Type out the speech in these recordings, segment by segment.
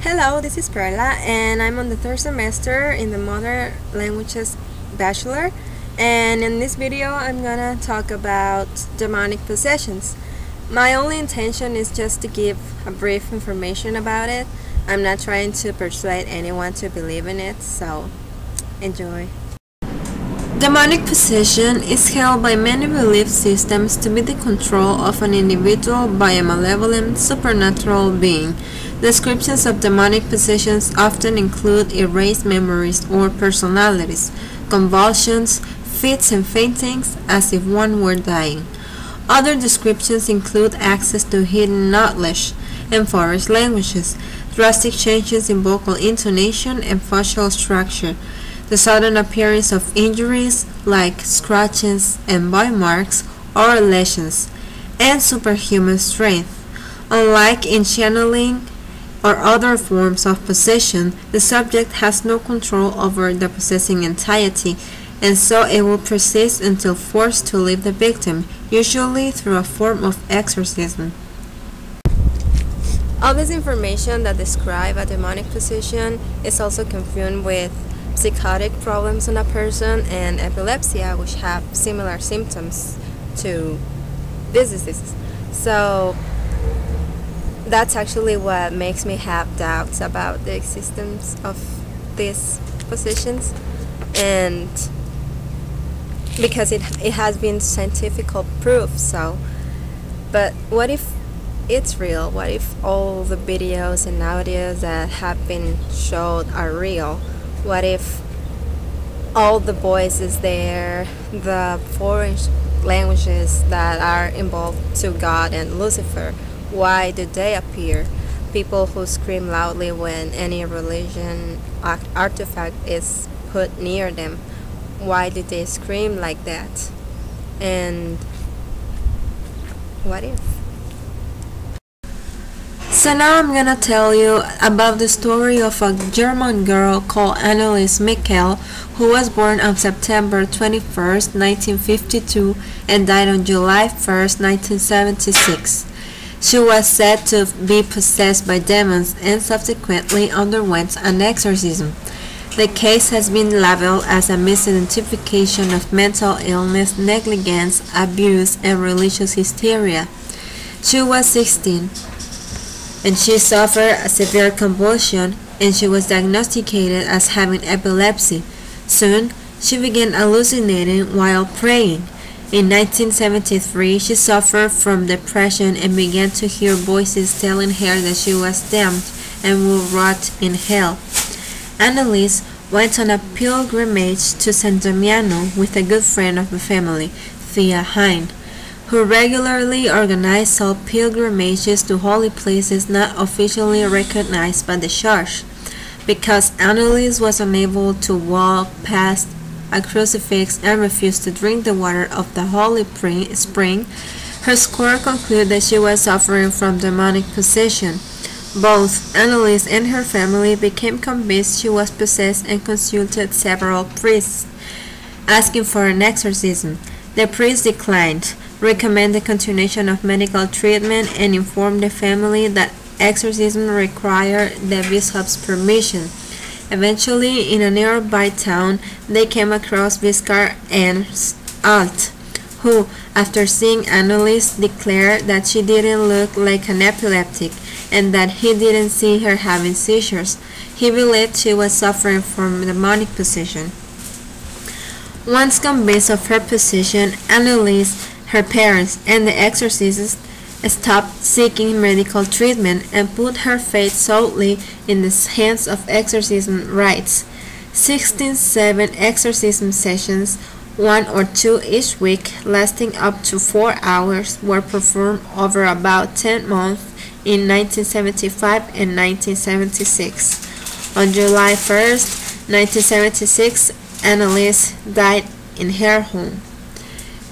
Hello, this is Perla, and I'm on the third semester in the Modern Languages Bachelor. And in this video, I'm gonna talk about demonic possessions. My only intention is just to give a brief information about it. I'm not trying to persuade anyone to believe in it, so enjoy. Demonic possession is held by many belief systems to be the control of an individual by a malevolent supernatural being. Descriptions of demonic possessions often include erased memories or personalities, convulsions, fits and faintings as if one were dying. Other descriptions include access to hidden knowledge and foreign languages, drastic changes in vocal intonation and facial structure, the sudden appearance of injuries like scratches and bite marks or lesions, and superhuman strength. Unlike in channeling or other forms of possession, the subject has no control over the possessing entity, and so it will persist until forced to leave the victim, usually through a form of exorcism. All this information that describe a demonic possession is also confused with psychotic problems in a person and epilepsy, which have similar symptoms to this disease. So that's actually what makes me have doubts about the existence of these possessions, and because it has been scientific proof. So, but what if it's real? What if all the videos and audios that have been showed are real? What if all the voices there, the foreign languages that are involved to God and Lucifer, why do they appear? People who scream loudly when any religion artifact is put near them, why do they scream like that? And what if? So now I'm gonna tell you about the story of a German girl called Anneliese Michael, who was born on September 21st, 1952 and died on July 1st, 1976. She was said to be possessed by demons and subsequently underwent an exorcism. The case has been labeled as a misidentification of mental illness, negligence, abuse, and religious hysteria. She was 16. And she suffered a severe convulsion, and she was diagnosed as having epilepsy. Soon, she began hallucinating while praying. In 1973, she suffered from depression and began to hear voices telling her that she was damned and would rot in hell. Anneliese went on a pilgrimage to San Damiano with a good friend of the family, Thea Hein, who regularly organized pilgrimages to holy places not officially recognized by the church. Because Anneliese was unable to walk past a crucifix and refused to drink the water of the holy spring, her score concluded that she was suffering from demonic possession. Both Anneliese and her family became convinced she was possessed and consulted several priests, asking for an exorcism. The priest declined, recommended continuation of medical treatment, and informed the family that exorcism required the bishop's permission. Eventually, in a nearby town, they came across Viscount Ernst Alt, who, after seeing Anneliese, declared that she didn't look like an epileptic and that he didn't see her having seizures. He believed she was suffering from demonic possession. Once convinced of her possession, Anneliese, her parents, and the exorcist stopped seeking medical treatment and put her faith solely in the hands of exorcism rites. 7 exorcism sessions, 1 or 2 each week, lasting up to 4 hours, were performed over about 10 months in 1975 and 1976. On July 1st, 1976, Anneliese died in her home.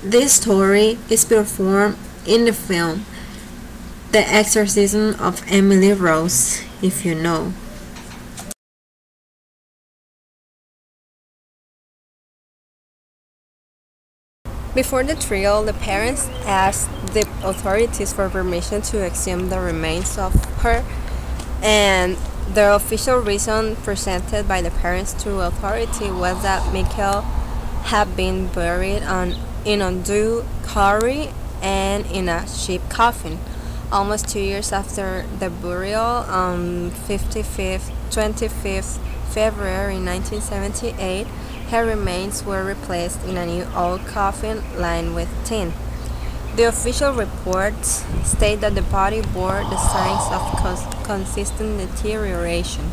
This story is performed in the film The Exorcism of Emily Rose, if you know. Before the trial, the parents asked the authorities for permission to exhume the remains of her, and The official reason presented by the parents to authority was that Mikhail had been buried in undue quarry and in a sheep coffin. Almost 2 years after the burial, on 25th February 1978, her remains were replaced in a new old coffin lined with tin. The official reports state that the body bore the signs of consistent deterioration.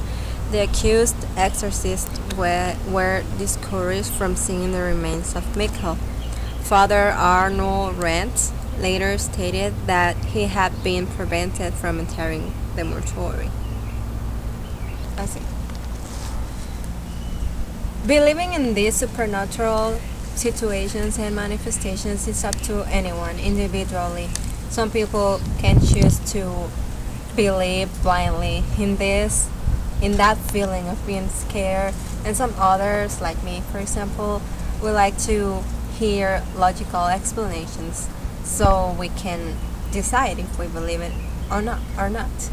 The accused exorcists were discouraged from seeing the remains of Mikhail. Father Arnold Rent later stated that he had been prevented from entering the mortuary. That's it. Believing in these supernatural situations and manifestations is up to anyone individually. Some people can choose to believe blindly in that feeling of being scared, and some others, like me for example, would like to hear logical explanations so we can decide if we believe it or not.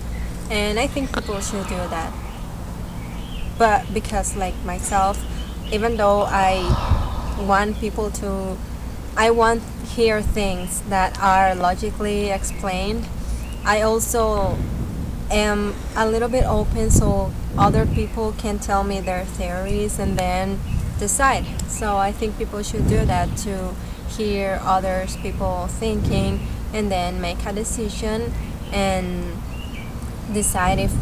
And I think people should do that. But because like myself, even though I want hear things that are logically explained, I also am a little bit open so other people can tell me their theories and then decide. So I think people should do that, to hear others people thinking and then make a decision and decide if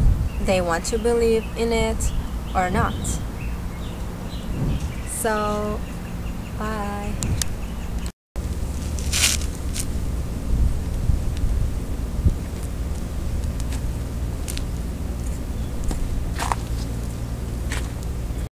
they want to believe in it or not. So bye.